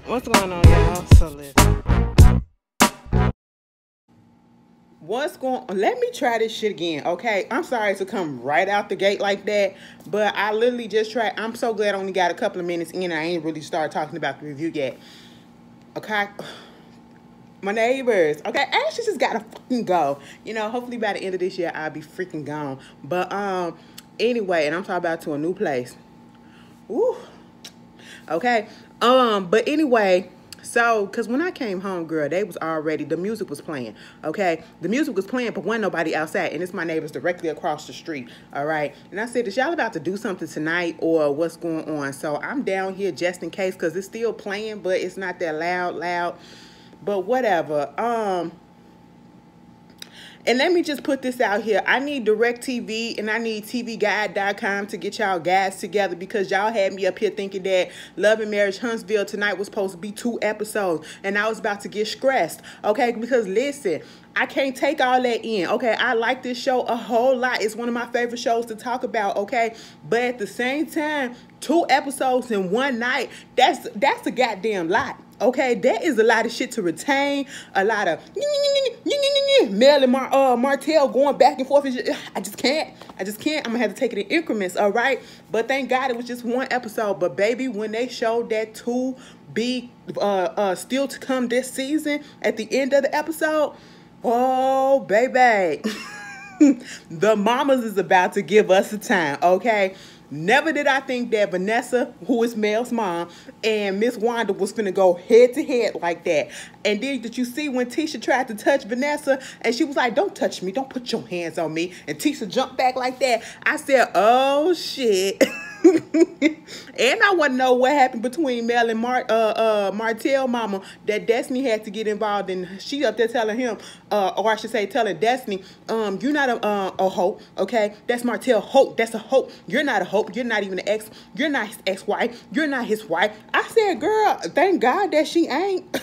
What's going on, y'all? So listen. What's going on? Let me try this shit again, okay? I'm sorry to come right out the gate like that, but I literally just tried. I'm so glad I only got a couple of minutes in and I ain't really started talking about the review yet. Okay? My neighbors. Okay, I actually just gotta fucking go. Hopefully by the end of this year I'll be freaking gone. But anyway, and I'm talking about to a new place. Woo. Okay. But anyway, so because when I came home, girl, the music was playing. Okay, the music was playing, but wasn't nobody outside, and it's my neighbors directly across the street. All right, and I said, is y'all about to do something tonight or what's going on? So I'm down here just in case because it's still playing, but it's not that loud. But whatever. And let me just put this out here. I need DirecTV and I need TVGuide.com to get y'all guys together because y'all had me up here thinking that Love and Marriage Huntsville tonight was supposed to be 2 episodes. And I was about to get stressed, okay? Because listen, I can't take all that in, okay? I like this show a whole lot. It's one of my favorite shows to talk about, okay? But at the same time, 2 episodes in one night, that's a goddamn lot. Okay, that is a lot of shit to retain. A lot of Mel and Martel going back and forth. I just can't. I'm gonna have to take it in increments. All right, but thank God it was just 1 episode. But baby, when they showed that 2 be still to come this season at the end of the episode, oh baby, the mamas is about to give us a time. Okay. Never did I think that Vanessa, who is Mel's mom, and Miss Wanda was finna go head to head like that. And then did you see when Tisha tried to touch Vanessa and she was like, don't touch me, don't put your hands on me. And Tisha jumped back like that. I said, oh shit. And I want to know what happened between Mel and Martel mama that Destiny had to get involved in. She up there telling him, or I should say telling Destiny, you're not a hope, okay? That's Martel hope. That's a hope. You're not a hope. You're not even an ex. You're not his ex-wife. You're not his wife. I said, girl, thank God that she ain't.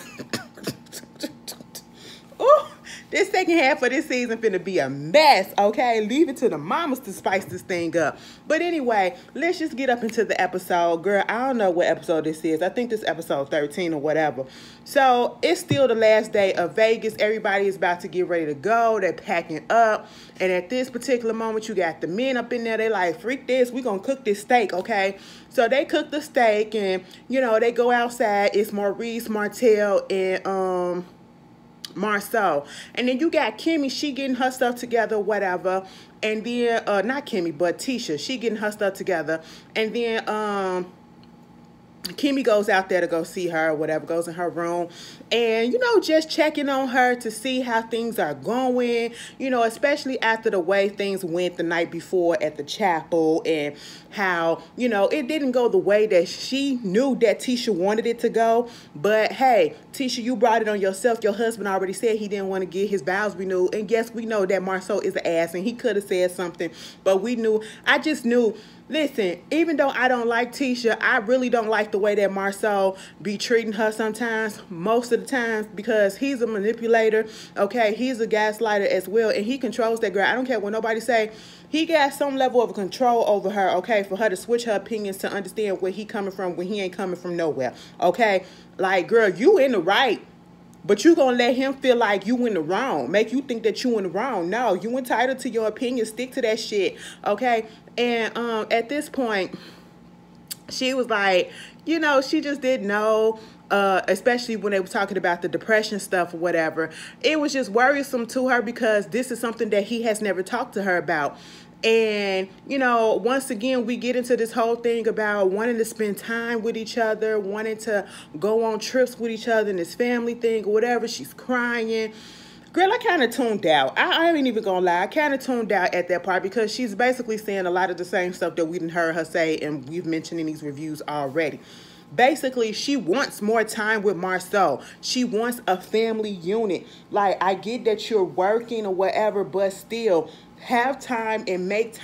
Ooh. This second half of this season finna be a mess, okay? Leave it to the mamas to spice this thing up. But anyway, let's just get up into the episode. Girl, I don't know what episode this is. I think this is episode 13 or whatever. So, it's still the last day of Vegas. Everybody is about to get ready to go. They're packing up. And at this particular moment, you got the men up in there. They like, freak this. We gonna cook this steak, okay? So, they cook the steak and, they go outside. It's Maurice, Martel, and, Marcel. And then you got Kimmy, she getting her stuff together, whatever. And then, not Kimmy, but Tisha, she getting her stuff together. And then, Kimmy goes out there to go see her, whatever, goes in her room. And, just checking on her to see how things are going, especially after the way things went the night before at the chapel and how, it didn't go the way that she knew that Tisha wanted it to go. But, hey, Tisha, you brought it on yourself. Your husband already said he didn't want to get his vows renewed. And yes, we know that Marceau is an ass and he could have said something. But I just knew. Listen, even though I don't like Tisha, I really don't like the way that Marceau be treating her sometimes, most of the time, because he's a manipulator, okay? He's a gaslighter as well, and he controls that girl. I don't care what nobody say. He got some level of control over her, okay, for her to switch her opinions to understand where he coming from when he ain't coming from nowhere, okay? Like, girl, you in the right. But you gonna let him feel like you in the wrong, make you think that you in the wrong. No, you entitled to your opinion. Stick to that shit, okay? And at this point, she was like, she just didn't know, especially when they were talking about the depression stuff or whatever. It was just worrisome to her because this is something that he has never talked to her about. And, once again, we get into this whole thing about wanting to spend time with each other, wanting to go on trips with each other and this family thing or whatever. She's crying. Girl, I kind of tuned out. I ain't even gonna lie. I kind of tuned out at that part because she's basically saying a lot of the same stuff that we didn't heard her say and we've mentioned in these reviews already. Basically, she wants more time with Marceau. She wants a family unit. Like, I get that you're working or whatever, but still, have time and make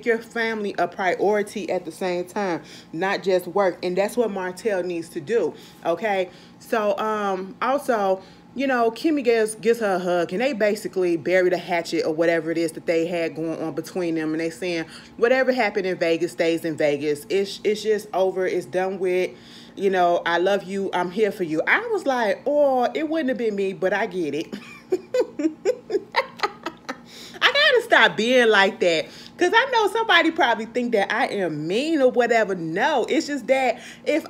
your family a priority at the same time, not just work. And that's what Martel needs to do, okay? So also, Kimmy gives her a hug and they basically bury the hatchet or whatever it is that they had going on between them, and they saying whatever happened in Vegas stays in Vegas. It's just over, it's done with. you know, I love you, I'm here for you. I was like, oh, it wouldn't have been me, but I get it. I gotta stop being like that. Because I know somebody probably think that I am mean or whatever. No, it's just that if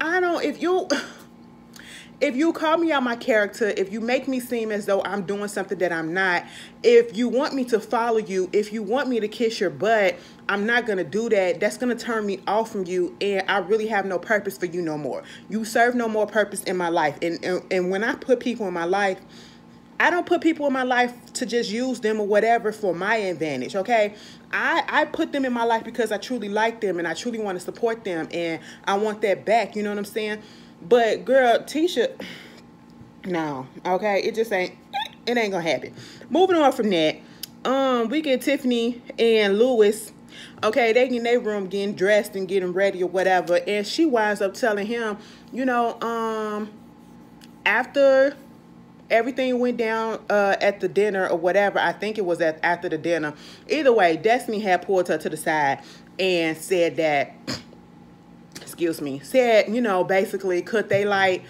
you call me out my character, if you make me seem as though I'm doing something that I'm not, if you want me to follow you, if you want me to kiss your butt, I'm not going to do that. That's going to turn me off from you, and I really have no purpose for you no more. You serve no more purpose in my life. And when I put people in my life, I don't put people in my life to just use them or whatever for my advantage, okay? I put them in my life because I truly like them and I truly want to support them, and I want that back, you know what I'm saying? But, girl, Tisha, no, okay? It ain't gonna happen. Moving on from that, we get Tiffany and Louis, okay? They in their room getting dressed and getting ready or whatever, and she winds up telling him, you know, after everything went down at the dinner or whatever, I think it was after the dinner. Either way, Destiny had pulled her to the side and said that, said, you know, basically, could they like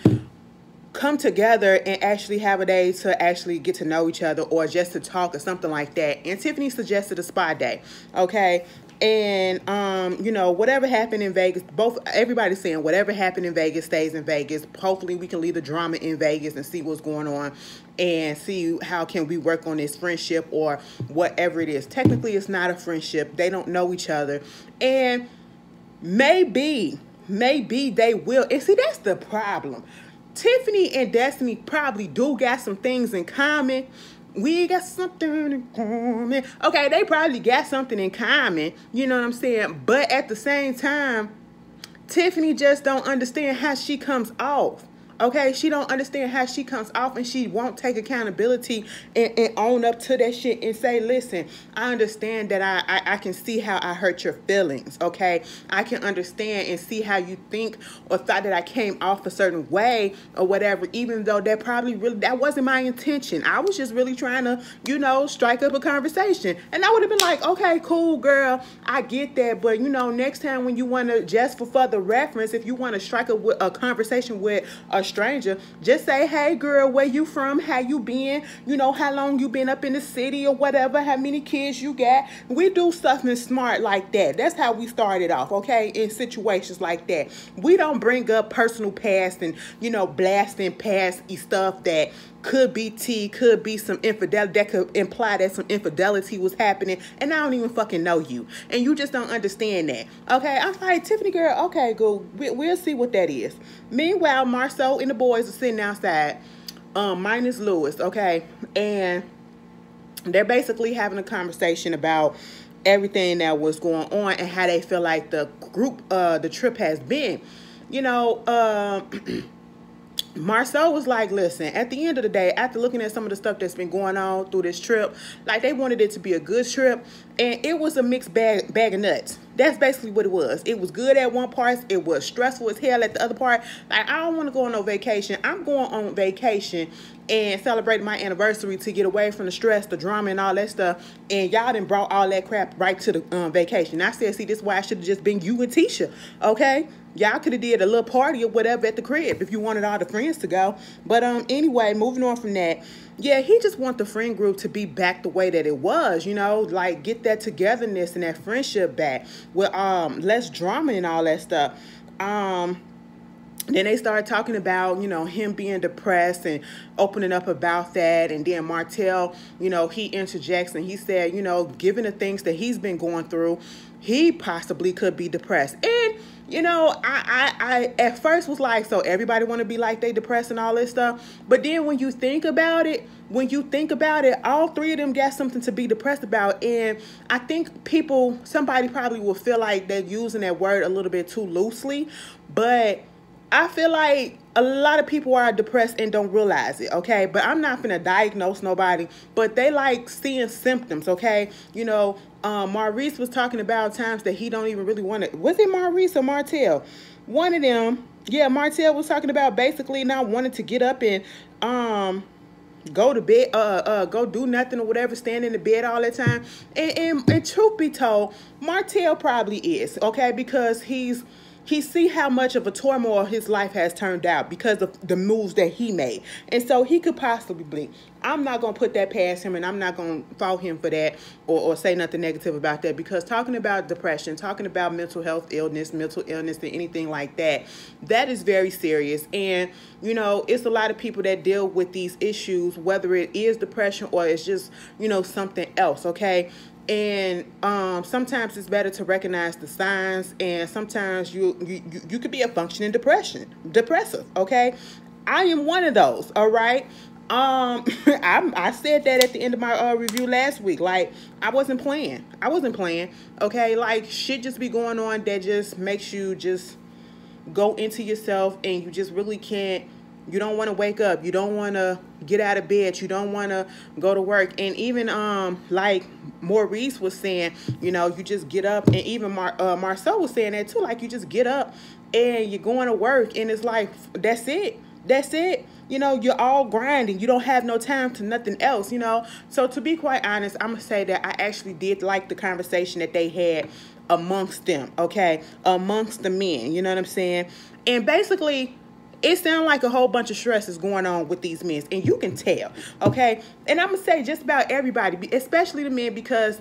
come together and actually have a day to actually get to know each other or just to talk or something like that. And Tiffany suggested a spa day, okay? And, you know, whatever happened in Vegas, everybody's saying whatever happened in Vegas stays in Vegas. Hopefully we can leave the drama in Vegas and see what's going on and see how can we work on this friendship or whatever it is. Technically, it's not a friendship. They don't know each other. And maybe they will. And see, that's the problem. Tiffany and Destiny probably do got some things in common. We got something in common. Okay, they probably got something in common. You know what I'm saying? But at the same time, Tiffany just don't understand how she comes off. Okay, she don't understand how she comes off, and she won't take accountability and own up to that shit and say, listen, I understand that I can see how I hurt your feelings, okay? I can understand and see how you think or thought that I came off a certain way or whatever, even though that wasn't my intention. I was just really trying to, you know, strike up a conversation. And I would have been like, okay, cool, girl, I get that, but, you know, next time when you want to, just for further reference, if you want to strike up a conversation with a stranger, just say, hey girl, where you from, how you been, you know, how long you been up in the city or whatever, how many kids you got. We do something smart like that. That's how we started off, okay, in situations like that. We don't bring up personal past and, you know, blasting past stuff that could be tea, could be some infidelity, that could imply that some infidelity was happening, and I don't even fucking know you, and you just don't understand that, okay? I'm like, Tiffany girl, okay, go, we'll see what that is. Meanwhile, Marcel and the boys are sitting outside, minus Louis, okay, and they're basically having a conversation about everything that was going on and how they feel like the trip has been, you know. Marcel was like, listen, at the end of the day, after looking at some of the stuff that's been going on through this trip, like, they wanted it to be a good trip, and it was a mixed bag of nuts. That's basically what it was. It was good at one part. It was stressful as hell at the other part. Like, I don't want to go on no vacation. I'm going on vacation and celebrate my anniversary to get away from the stress, the drama, and all that stuff. And y'all done brought all that crap right to the vacation. I said, see, this is why I should have just been you and Tisha, okay? Y'all could have did a little party or whatever at the crib if you wanted all the friends to go. But anyway, moving on from that, yeah, he just want the friend group to be back the way that it was, you know, like get that togetherness and that friendship back with less drama and all that stuff. Then they started talking about, you know, him being depressed and opening up about that. And then Martel, you know, he interjects and he said, you know, given the things that he's been going through, he possibly could be depressed. And, you know, I at first was like, so everybody want to be like they depressed and all this stuff. But then when you think about it, all three of them got something to be depressed about. And I think somebody probably will feel like they're using that word a little bit too loosely. But I feel like a lot of people are depressed and don't realize it, okay? But I'm not finna diagnose nobody, but they like seeing symptoms, okay? You know, Maurice was talking about times that he don't even really want to. Was it Maurice or Martel? One of them. Yeah, Martel was talking about basically not wanting to get up and go to bed, go do nothing or whatever, stand in the bed all the time. And truth be told, Martel probably is, okay? Because he's he see how much of a turmoil his life has turned out because of the moves that he made. And so he could possibly blink. I'm not going to put that past him, and I'm not going to fault him for that or say nothing negative about that, because talking about depression, talking about mental health illness, mental illness, and anything like that, that is very serious. And, you know, it's a lot of people that deal with these issues, whether it is depression or it's just, you know, something else, okay? And sometimes it's better to recognize the signs, and sometimes you could be a functioning depressive, okay? I am one of those, all right? I said that at the end of my review last week. Like, I wasn't playing, okay? Like, shit just be going on that just makes you just go into yourself, and you just really can't. You don't want to wake up. You don't want to get out of bed. You don't want to go to work. And even like Maurice was saying, you know, you just get up. And even Marcel was saying that too. Like, you just get up and you're going to work, and it's like, that's it. You know, you're all grinding. You don't have no time to nothing else, you know. So to be quite honest, I'm going to say that I actually did like the conversation that they had amongst them, okay? Amongst the men, you know what I'm saying? And basically, it sounds like a whole bunch of stress is going on with these men, and you can tell, okay? And I'm going to say just about everybody, especially the men, because,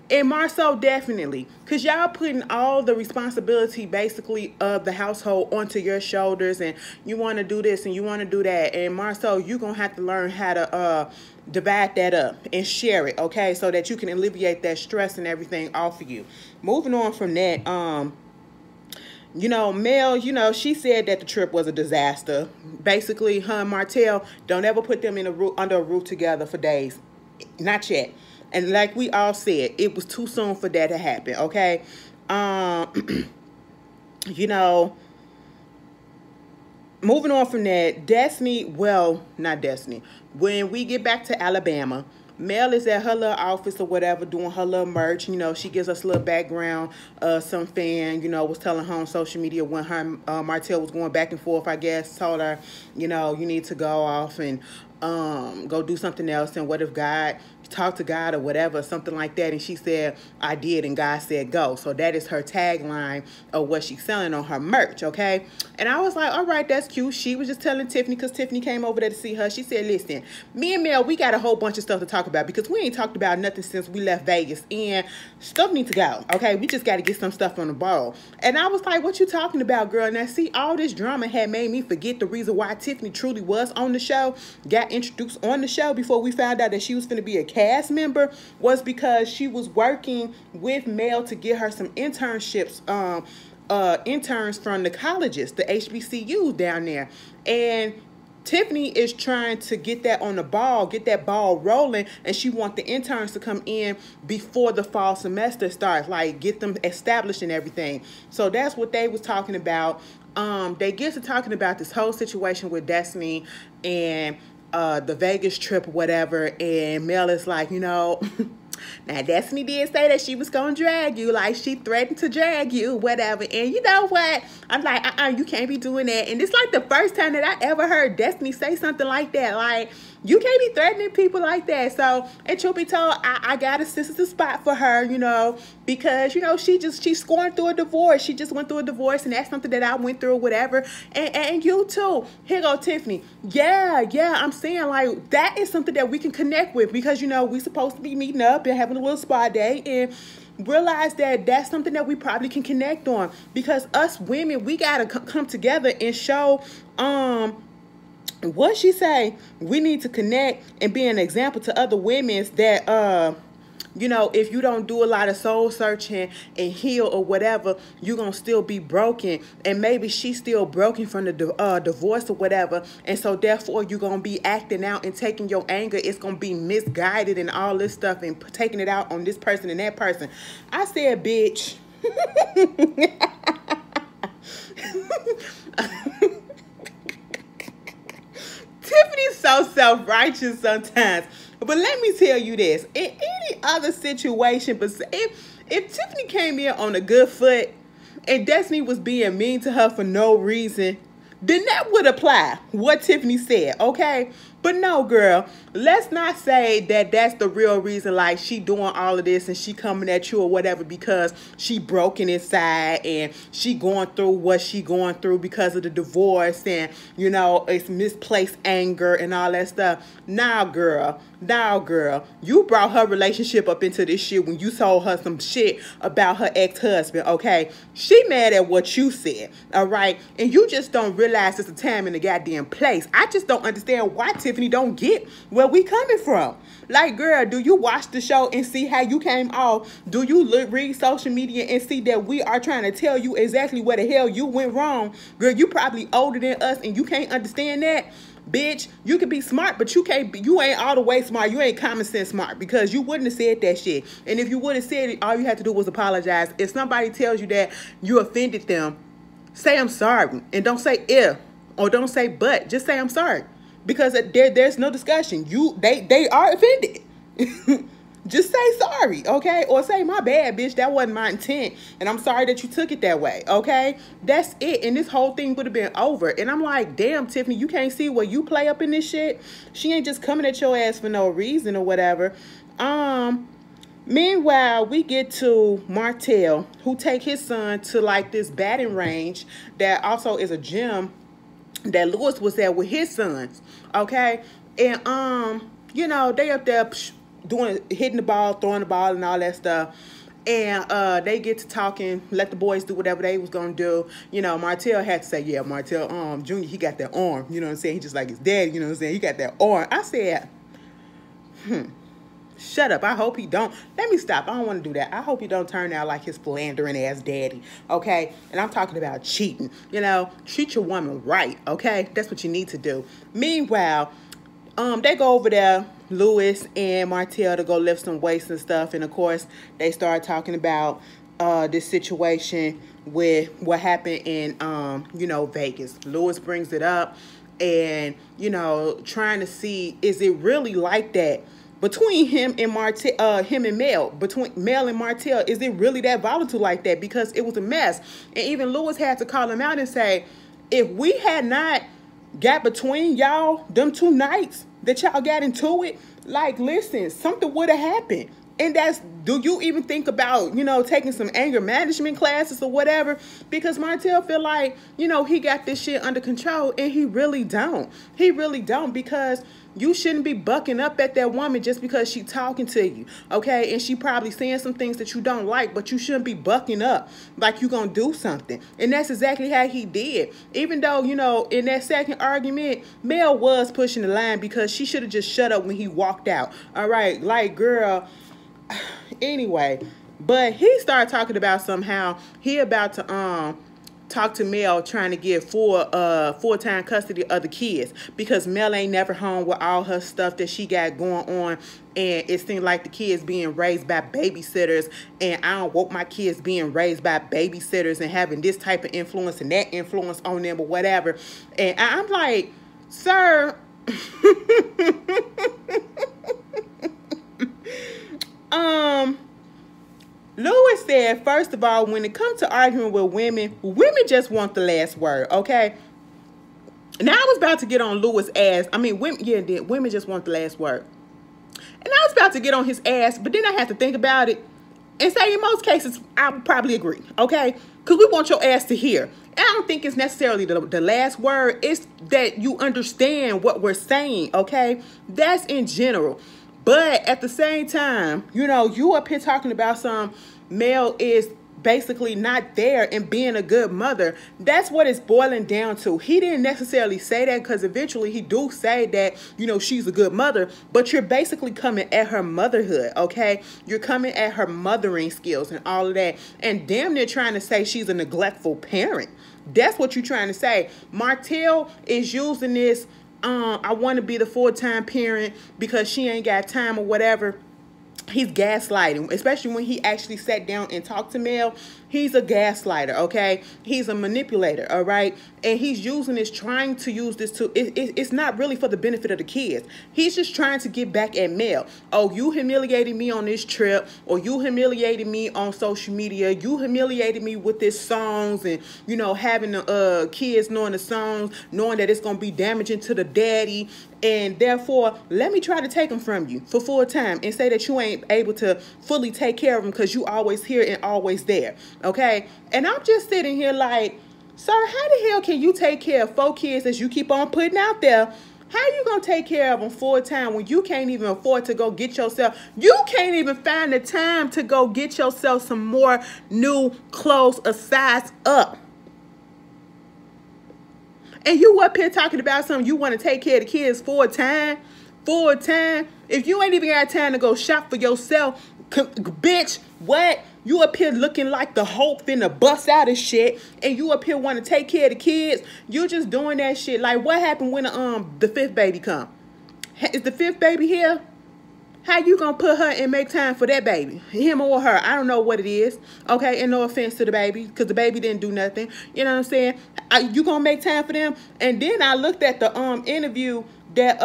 and Marcel definitely, because y'all putting all the responsibility basically of the household onto your shoulders, and you want to do this and you want to do that. And Marcel, you're going to have to learn how to divide that up and share it, okay? So that you can alleviate that stress and everything off of you. Moving on from that, you know, Mel, you know, she said that the trip was a disaster. Basically, her and Martel, don't ever put them in under a roof together for days. Not yet. And like we all said, it was too soon for that to happen, okay? You know, moving on from that, Destiny, well, not Destiny. When we get back to Alabama, Mel is at her little office or whatever doing her little merch. You know, she gives us a little background. Some fan, you know, was telling her on social media when her Martel was going back and forth, I guess, told her, you know, you need to go off and go do something else. And what if God, talk to God or whatever, something like that. And she said, I did, and God said go. So that is her tagline of what she's selling on her merch, okay? And I was like, all right, that's cute. She was just telling Tiffany, because Tiffany came over there to see her. She said, listen, me and Mel, we got a whole bunch of stuff to talk about, because we ain't talked about nothing since we left Vegas, and stuff needs to go, okay? We just got to get some stuff on the ball. And I was like, what you talking about, girl? Now, see, all this drama had made me forget the reason why Tiffany truly was on the show, got introduced on the show before we found out that she was going to be a cast member, was because she was working with Mel to get her some internships, interns from the colleges, the HBCUs down there. And Tiffany is trying to get that on the ball, get that ball rolling, and she wants the interns to come in before the fall semester starts, like get them established and everything. So that's what they was talking about. They get to talking about this whole situation with Destiny and the Vegas trip or whatever, and Mel is like, you know, now Destiny did say that she was gonna drag you, like she threatened to drag you, whatever. And you know what? I'm like, you can't be doing that. And it's like the first time that I ever heard Destiny say something like that. Like, you can't be threatening people like that. So, and truth be told, I got a sister's spot for her, you know, because, you know, she's going through a divorce. She just went through a divorce, and that's something that I went through or whatever. And you too. Here go Tiffany. Yeah, I'm saying, like, that is something that we can connect with, because, you know, we supposed to be meeting up and having a little spa day, and realize that that's something that we probably can connect on, because us women, we got to come together and show, what she say, we need to connect and be an example to other women that, you know, if you don't do a lot of soul searching and heal or whatever, you're going to still be broken. And maybe she's still broken from the divorce or whatever. And so therefore you're going to be acting out and taking your anger. It's going to be misguided and all this stuff, and taking it out on this person and that person. I said, bitch. Tiffany's so self-righteous sometimes. But let me tell you this. In any other situation, but if Tiffany came in on a good foot and Destiny was being mean to her for no reason, then that would apply what Tiffany said, okay? But no, girl, let's not say that that's the real reason, like, she doing all of this and she coming at you or whatever because she broken inside and she going through what she going through because of the divorce and, you know, it's misplaced anger and all that stuff. Nah, girl. Now, girl, you brought her relationship up into this shit when you told her some shit about her ex-husband, okay? She mad at what you said, all right? And you just don't realize it's a time and a goddamn place. I just don't understand why Tiffany don't get where we coming from. Like, girl, do you watch the show and see how you came off? Do you read social media and see that we are trying to tell you exactly where the hell you went wrong? Girl, you probably older than us and you can't understand that. Bitch, you can be smart, but you ain't all the way smart. You ain't common sense smart because you wouldn't have said that shit. And if you would have said it, all you had to do was apologize. If somebody tells you that you offended them, say I'm sorry. And don't say if or don't say but. Just say I'm sorry. Because there's no discussion. They are offended. Just say sorry, okay? Or say, my bad, bitch, that wasn't my intent. And I'm sorry that you took it that way, okay? That's it. And this whole thing would have been over. And I'm like, damn, Tiffany, you can't see where you play up in this shit? She ain't just coming at your ass for no reason or whatever. Meanwhile, we get to Martel, who take his son to, like, this batting range that also is a gym that Louis was at with his sons, okay? And, you know, they up there hitting the ball, throwing the ball, and all that stuff. And they get to talking, let the boys do whatever they was gonna do. You know, Martel had to say, yeah, Martel Jr., he got that arm. You know what I'm saying? He just like his daddy, you know what I'm saying? He got that arm. I said, shut up. I hope he don't. Let me stop. I don't want to do that. I hope he don't turn out like his philandering ass daddy, okay? And I'm talking about cheating. You know, treat your woman right, okay? That's what you need to do. Meanwhile, they go over there, Louis and Martel, to go lift some weights and stuff. And, of course, they start talking about this situation with what happened in, you know, Vegas. Louis brings it up and, you know, trying to see, is it really like that between him and Mel, between Mel and Martel? Is it really that volatile like that? Because it was a mess. And even Louis had to call him out and say, if we had not got between y'all, them 2 nights that y'all got into it, like, listen, something would have happened. And that's, do you even think about, you know, taking some anger management classes or whatever? Because Martel feel like, you know, he got this shit under control, and he really don't. He really don't, because you shouldn't be bucking up at that woman just because she talking to you, okay? And she probably saying some things that you don't like, but you shouldn't be bucking up like you gonna do something. And that's exactly how he did. Even though, you know, in that second argument, Mel was pushing the line because she should have just shut up when he walked out, all right? Like, girl, anyway. But he started talking about somehow he about to talk to Mel, trying to get full-time custody of the kids because Mel ain't never home with all her stuff that she got going on, and it seemed like the kids being raised by babysitters, and I don't want my kids being raised by babysitters and having this type of influence and that influence on them or whatever. And I'm like, sir, Louis said, first of all, when it comes to arguing with women, women just want the last word, okay? Now, I was about to get on Louis' ass. I mean, women just want the last word. And I was about to get on his ass, but then I had to think about it and say, in most cases, I would probably agree, okay? Because we want your ass to hear. And I don't think it's necessarily the last word. It's that you understand what we're saying, okay? That's in general. But at the same time, you know, you up here talking about some Mel is basically not there and being a good mother. That's what it's boiling down to. He didn't necessarily say that because eventually he do say that, you know, she's a good mother, but you're basically coming at her motherhood, okay? You're coming at her mothering skills and all of that, and damn near trying to say she's a neglectful parent. That's what you're trying to say. Martel is using this, I want to be the full-time parent because she ain't got time or whatever. He's gaslighting, especially when he actually sat down and talked to Mel. He's a gaslighter, okay? He's a manipulator, all right? And he's trying to use this to, it's not really for the benefit of the kids. He's just trying to get back at Mel. Oh, you humiliated me on this trip, or you humiliated me on social media. You humiliated me with this songs, and, you know, having the kids knowing the songs, knowing that it's going to be damaging to the daddy. And therefore, let me try to take them from you for full time and say that you ain't able to fully take care of them because you always here and always there. Okay? And I'm just sitting here like, sir, how the hell can you take care of 4 kids as you keep on putting out there? How you going to take care of them full time when you can't even afford to go get yourself? You can't even find the time to go get yourself some more new clothes a size up. And you up here talking about something you want to take care of the kids full time? Full time? If you ain't even got time to go shop for yourself, bitch, what? You up here looking like the Hulk finna bust out of shit, and you up here want to take care of the kids? You just doing that shit. Like, what happened when the 5th baby come? Is the 5th baby here? How you gonna put her and make time for that baby? Him or her? I don't know what it is. Okay, and no offense to the baby, because the baby didn't do nothing. You know what I'm saying? You gonna make time for them? And then I looked at the interview that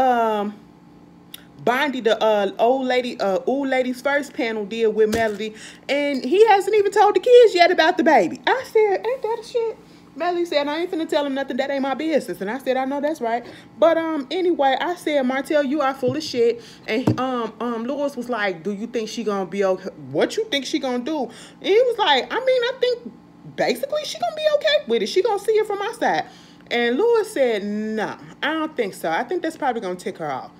Bondi, the old lady's first panel did with Melody, and he hasn't even told the kids yet about the baby. I said, ain't that a shit? Melody said, I ain't finna tell him nothing. That ain't my business. And I said, I know that's right. But anyway, I said, Martel, you are full of shit. And Louis was like, do you think she gonna be okay? What you think she gonna do? And he was like, I mean, I think basically she gonna be okay with it. She gonna see it from my side. And Louis said, no, I don't think so. I think that's probably gonna tick her off.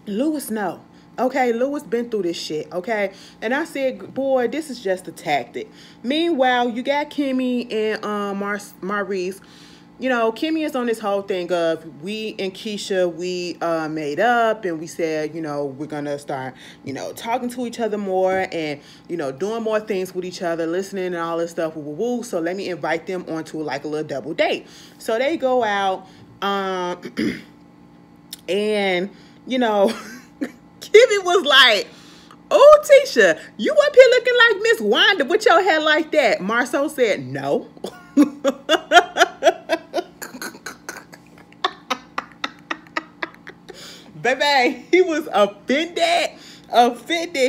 Louis, no. Okay, Louis been through this shit, okay? And I said, boy, this is just a tactic. Meanwhile, you got Kimmy and Maurice. You know, Kimmy is on this whole thing of we and Keisha, we made up and we said, you know, we're going to start, you know, talking to each other more and, you know, doing more things with each other, listening and all this stuff. Woo, woo, woo. So let me invite them onto like a little double date. So they go out and, you know... Kimmy was like, oh, Tisha, you up here looking like Miss Wanda with your hair like that. Marceau said, no. Baby, he was offended.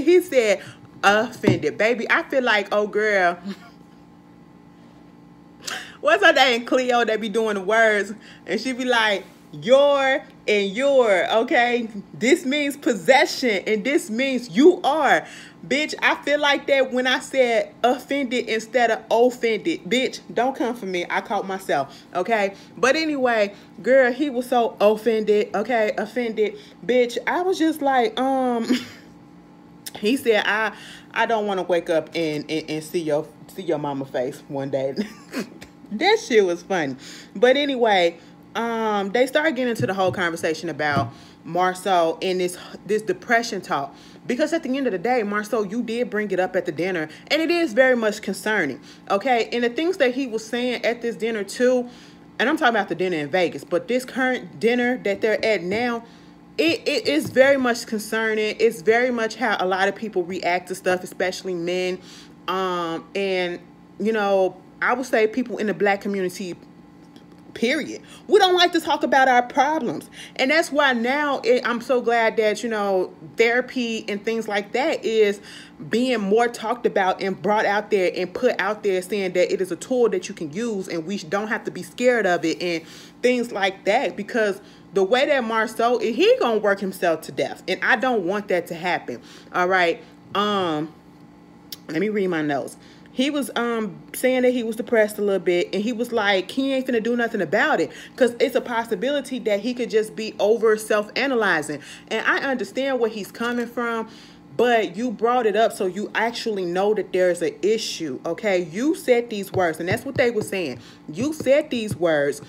He said, offended. Baby, I feel like, oh, girl. What's her name? Cleo, that be doing the words. And she be like, your and your, okay? This means possession, and this means you are. Bitch, I feel like that when I said offended instead of offended. Bitch, don't come for me. I caught myself, okay? But anyway, girl, he was so offended, okay? Offended. Bitch, I was just like, he said, I don't want to wake up and see your mama face one day. That shit was funny. But anyway, they started getting into the whole conversation about Marceau and this depression talk. Because at the end of the day, Marceau, you did bring it up at the dinner, and it is very much concerning, okay? And the things that he was saying at this dinner too, and I'm talking about the dinner in Vegas, but this current dinner that they're at now, it is very much concerning. It's very much how a lot of people react to stuff, especially men. And, you know, I would say people in the black community, period. We don't like to talk about our problems. And that's why now I'm so glad that, you know, therapy and things like that is being more talked about and brought out there and put out there, saying that it is a tool that you can use and we don't have to be scared of it and things like that. Because the way that Marceau, he gonna work himself to death. And I don't want that to happen. All right. Let me read my notes. He was saying that he was depressed a little bit, and he was like, he ain't finna do nothing about it, because it's a possibility that he could just be over self-analyzing. And I understand where he's coming from, but you brought it up so you actually know that there's an issue, okay? You said these words, and that's what they were saying. You said these words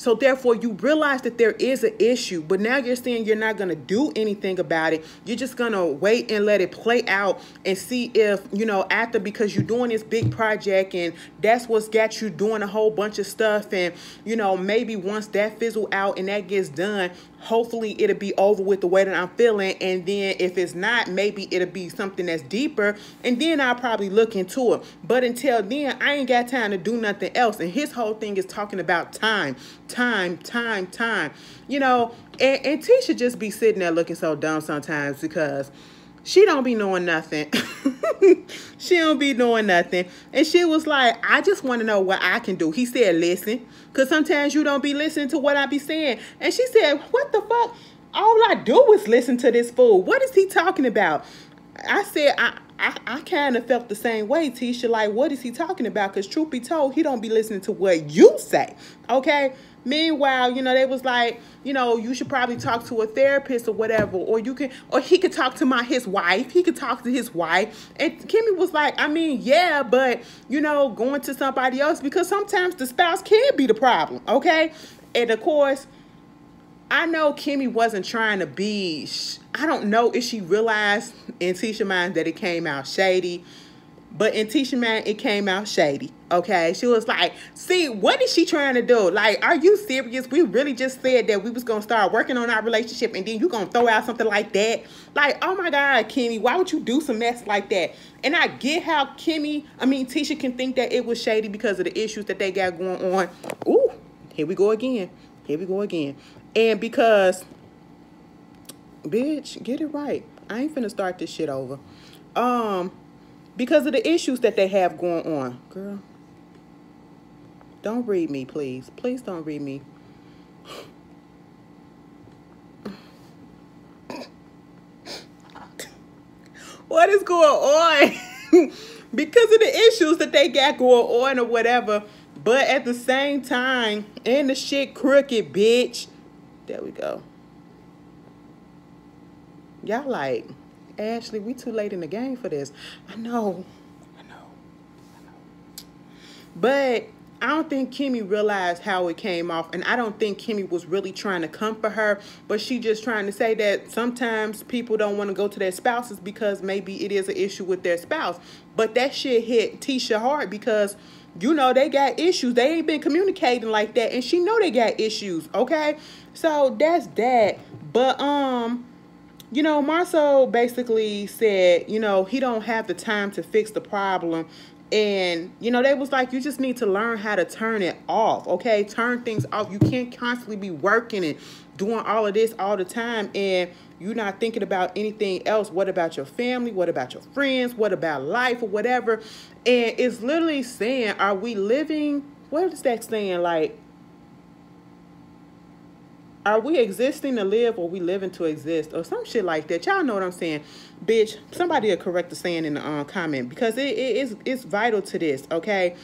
So therefore, you realize that there is an issue, but now you're saying you're not going to do anything about it. You're just going to wait and let it play out and see if, you know, after, because you're doing this big project and that's what's got you doing a whole bunch of stuff. And, you know, maybe once that fizzle out and that gets done, hopefully it'll be over with the way that I'm feeling. And then if it's not, maybe it'll be something that's deeper. And then I'll probably look into it. But until then, I ain't got time to do nothing else. And his whole thing is talking about time. You know, and Tisha just be sitting there looking so dumb sometimes because she don't be knowing nothing. She don't be doing nothing. And she was like, I just want to know what I can do. He said, listen, because sometimes you don't be listening to what I be saying. And she said, what the fuck? All I do is listen to this fool. What is he talking about? I said, I kind of felt the same way, Tisha. Like, what is he talking about? Because truth be told, he don't be listening to what you say. Okay? Meanwhile, you know, they was like, you know, you should probably talk to a therapist or whatever, or he could talk to his wife. He could talk to his wife. And Kimmy was like, I mean, yeah, but, you know, going to somebody else, because sometimes the spouse can be the problem, okay? And of course, I know Kimmy wasn't trying to be, I don't know if she realized in Tisha's mind that it came out shady. But in Tisha's mind, it came out shady, okay? She was like, see, what is she trying to do? Like, are you serious? We really just said that we was going to start working on our relationship, and then you going to throw out something like that? Like, oh, my God, Kimmy, why would you do some mess like that? And I get how Tisha can think that it was shady because of the issues that they got going on. Ooh, here we go again. And because, bitch, get it right. I ain't finna start this shit over. Because of the issues that they have going on. Girl, don't read me, please. Please don't read me. What is going on? Because of the issues that they got going on or whatever. But at the same time, and the shit crooked, bitch. There we go. Y'all like, Ashley, we too late in the game for this. I know. But I don't think Kimmy realized how it came off. And I don't think Kimmy was really trying to comfort her. But she just trying to say that sometimes people don't want to go to their spouses because maybe it is an issue with their spouse. But that shit hit Tisha hard because, you know, they got issues. They ain't been communicating like that. And she know they got issues, okay? So that's that. But, you know, Marcel basically said, you know, he don't have the time to fix the problem. And, you know, they was like, you just need to learn how to turn it off, okay? Turn things off. You can't constantly be working and doing all of this all the time and you're not thinking about anything else. What about your family? What about your friends? What about life or whatever? And it's literally saying, are we living, what is that saying? Like, are we existing to live or we living to exist or some shit like that? Y'all know what I'm saying. Bitch, somebody will correct the saying in the comment because it's vital to this, okay?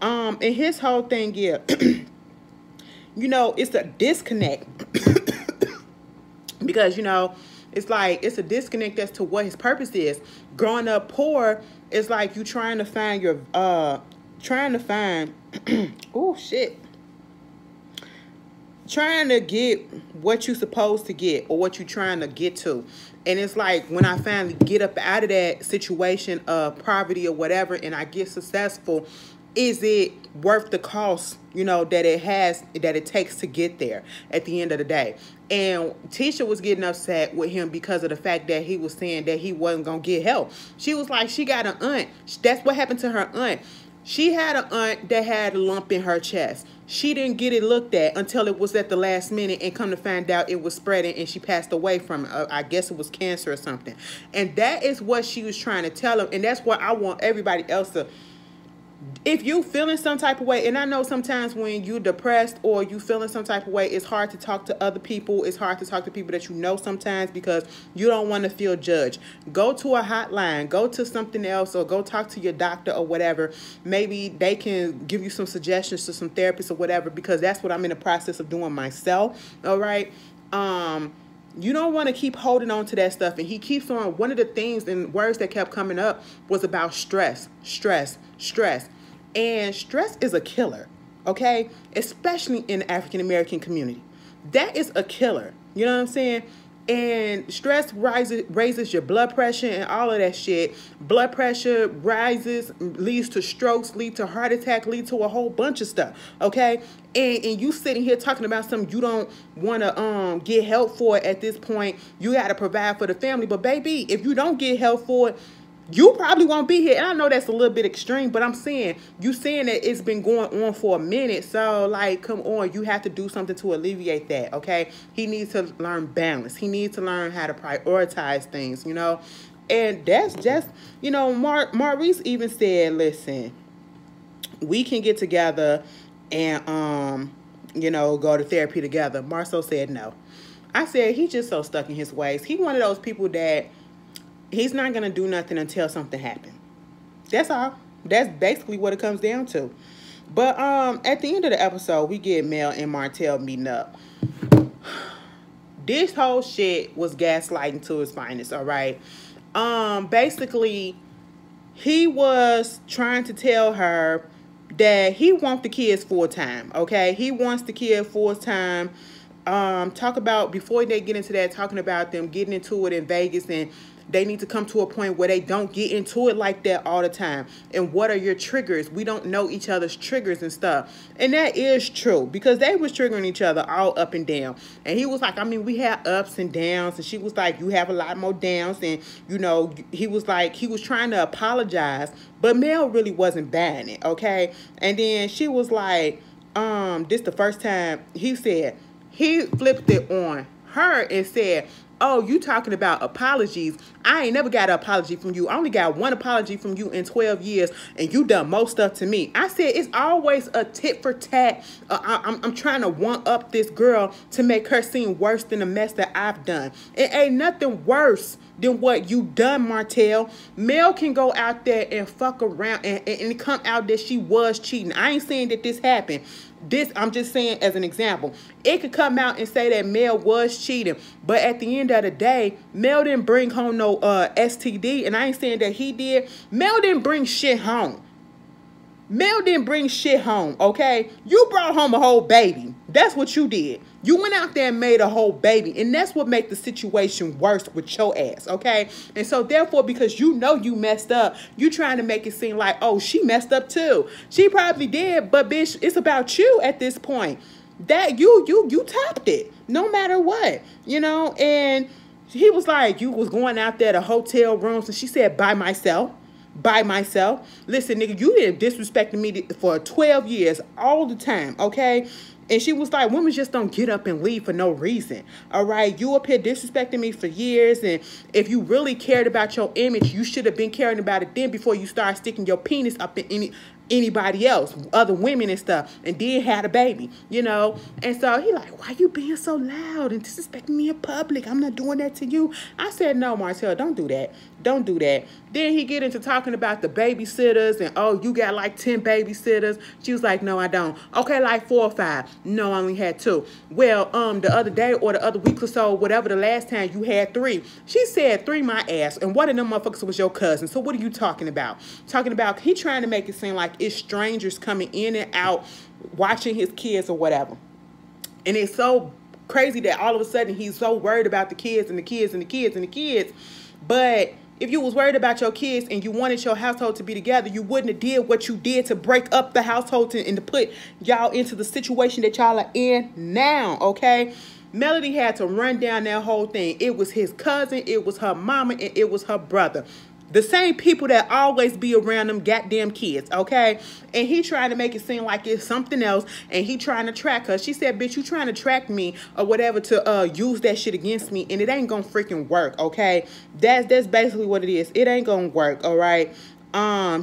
And his whole thing, yeah, you know, it's a disconnect because, you know, it's like it's a disconnect as to what his purpose is. Growing up poor, it's like you trying to find your, oh, shit. Trying to get what you're supposed to get or what you're trying to get to. And it's like when I finally get up out of that situation of poverty or whatever and I get successful, is it worth the cost, you know, that it takes to get there at the end of the day? And Tisha was getting upset with him because of the fact that he was saying that he wasn't going to get help. She was like, she got an aunt. That's what happened to her aunt. She had an aunt that had a lump in her chest. She didn't get it looked at until it was at the last minute and come to find out it was spreading and she passed away from it. I guess it was cancer or something. And that is what she was trying to tell him. And that's what I want everybody else to, if you feeling some type of way, and I know sometimes when you're depressed or you feeling some type of way, it's hard to talk to other people. It's hard to talk to people that you know sometimes because you don't want to feel judged. Go to a hotline, go to something else, or go talk to your doctor or whatever. Maybe they can give you some suggestions to some therapists or whatever, because that's what I'm in the process of doing myself. All right. You don't want to keep holding on to that stuff. And he keeps on, one of the things and words that kept coming up was about stress. And stress is a killer, okay? Especially in the African American community. That is a killer. You know what I'm saying? And stress raises your blood pressure and all of that shit. Blood pressure rises, leads to strokes, leads to heart attack, leads to a whole bunch of stuff, okay? And you sitting here talking about something you don't want to get help for at this point. You got to provide for the family. But baby, if you don't get help for it, you probably won't be here. And I know that's a little bit extreme, but I'm saying, you saying that it's been going on for a minute. So, like, come on, you have to do something to alleviate that, okay? He needs to learn balance. He needs to learn how to prioritize things, you know? And that's just, you know, Maurice even said, listen, we can get together and, you know, go to therapy together. Marcel said no. I said, he's just so stuck in his ways. He one of those people that he's not going to do nothing until something happens. That's all. That's basically what it comes down to. But at the end of the episode, we get Mel and Martel meeting up. This whole shit was gaslighting to its finest, all right? Basically, he was trying to tell her that he wants the kids full-time, okay? He wants the kids full-time. Talk about, before they get into that, talking about them getting into it in Vegas, and they need to come to a point where they don't get into it like that all the time. And what are your triggers? We don't know each other's triggers and stuff. And that is true, because they was triggering each other all up and down. And he was like, I mean, we had ups and downs. And she was like, you have a lot more downs. And, you know, he was like, he was trying to apologize, but Mel really wasn't buying it, okay? And then she was like, this the first time, he said, he flipped it on her and said, oh, you talking about apologies. I ain't never got an apology from you. I only got one apology from you in 12 years, and you done most stuff to me. I said, it's always a tit for tat. I'm trying to one up this girl to make her seem worse than the mess that I've done. It ain't nothing worse than what you done, Martel. Mel can go out there and fuck around and come out that she was cheating. I ain't saying that this happened. I'm just saying as an example. It could come out and say that Mel was cheating, but at the end of the day, Mel didn't bring home no STD, and I ain't saying that he did. Mel didn't bring shit home. Mel didn't bring shit home, okay? You brought home a whole baby. That's what you did. You went out there and made a whole baby, and that's what made the situation worse with your ass, okay? And so therefore, because you know you messed up, you trying to make it seem like, oh, she messed up too. She probably did, but bitch, it's about you at this point. That you topped it, no matter what, you know? And he was like, you was going out there to hotel rooms, and she said, by myself. By myself. Listen, nigga, you didn't disrespect me for 12 years all the time, okay? And she was like, women just don't get up and leave for no reason, all right? You up here disrespecting me for years, and if you really cared about your image, you should have been caring about it then before you start sticking your penis up in anybody else, other women and stuff, and then had a baby, you know? And so he like, why you being so loud and disrespecting me in public? I'm not doing that to you. I said, no, Martel, don't do that. Don't do that. Then he get into talking about the babysitters and, oh, you got like 10 babysitters. She was like, no, I don't. Okay, like 4 or 5. No, I only had 2. Well, the other day or the other week or so, whatever the last time, you had 3. She said 3 my ass, and one of them motherfuckers was your cousin. So what are you talking about? Talking about he trying to make it seem like it's strangers coming in and out watching his kids or whatever. And it's so crazy that all of a sudden he's so worried about the kids and the kids and the kids and the kids. But if you was worried about your kids and you wanted your household to be together, you wouldn't have did what you did to break up the household and to put y'all into the situation that y'all are in now, okay? Melody had to run down that whole thing. It was his cousin, it was her mama, and it was her brother. The same people that always be around them goddamn kids, okay? And he trying to make it seem like it's something else, and he trying to track her. She said, bitch, you trying to track me or whatever to use that shit against me, and it ain't gonna freaking work, okay? That's basically what it is. It ain't gonna work, all right?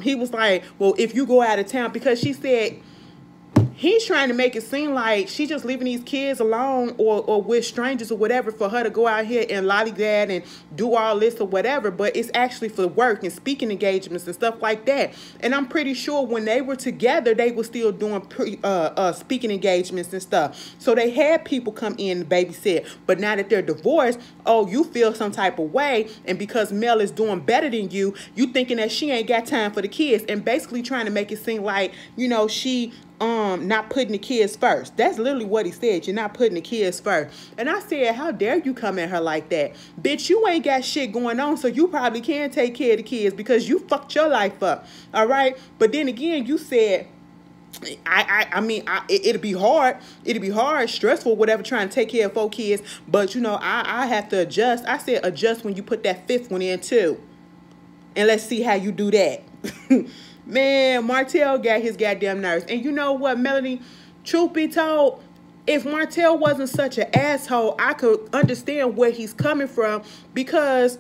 He was like, well, if you go out of town, because she said, he's trying to make it seem like she's just leaving these kids alone or with strangers or whatever for her to go out here and lollygag and do all this or whatever. But it's actually for work and speaking engagements and stuff like that. And I'm pretty sure when they were together, they were still doing speaking engagements and stuff. So they had people come in and babysit. But now that they're divorced, oh, you feel some type of way. And because Mel is doing better than you, you thinking that she ain't got time for the kids. And basically trying to make it seem like, you know, she not putting the kids first. That's literally what he said. You're not putting the kids first. And I said, how dare you come at her like that? Bitch, you ain't got shit going on, so you probably can take care of the kids because you fucked your life up. All right? But then again, you said, it'll be hard. It'll be hard, stressful, whatever, trying to take care of 4 kids. But, you know, I have to adjust. I said adjust when you put that 5th one in, too. And let's see how you do that. Man, Martel got his goddamn nerves. And you know what, Melanie? Truth be told, if Martel wasn't such an asshole, I could understand where he's coming from. Because,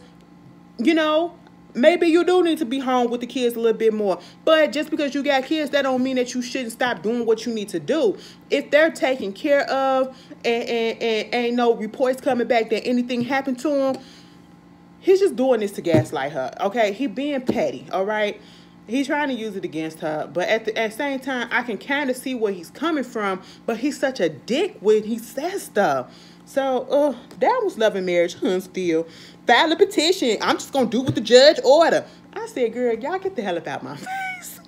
you know, maybe you do need to be home with the kids a little bit more. But just because you got kids, that don't mean that you shouldn't stop doing what you need to do. If they're taken care of and ain't no reports coming back that anything happened to them, he's just doing this to gaslight her, okay? He being petty, all right? He's trying to use it against her. But at the same time, I can kind of see where he's coming from. But he's such a dick when he says stuff. So, that was Love and Marriage, Huntsville. File a petition. I'm just going to do what the judge order. I said, girl, y'all get the hell up out my face.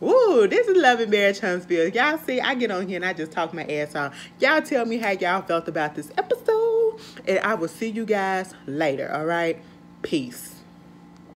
Ooh, this is Love and Marriage, Huntsville. Y'all see, I get on here and I just talk my ass off. Y'all tell me how y'all felt about this episode. And I will see you guys later, all right? Peace.